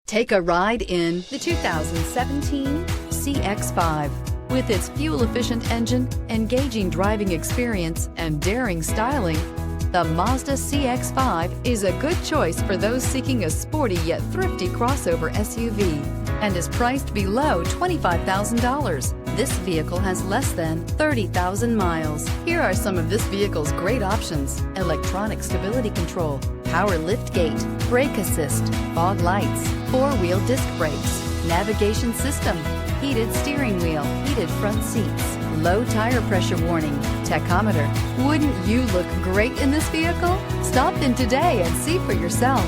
Take a ride in the 2017 CX-5. With its fuel-efficient engine, engaging driving experience, and daring styling, the Mazda CX-5 is a good choice for those seeking a sporty yet thrifty crossover SUV and is priced below $25,000. This vehicle has less than 30,000 miles. Here are some of this vehicle's great options: electronic stability control, power liftgate, brake assist, fog lights, four-wheel disc brakes, navigation system, heated steering wheel, heated front seats, low tire pressure warning, tachometer. Wouldn't you look great in this vehicle? Stop in today and see for yourself.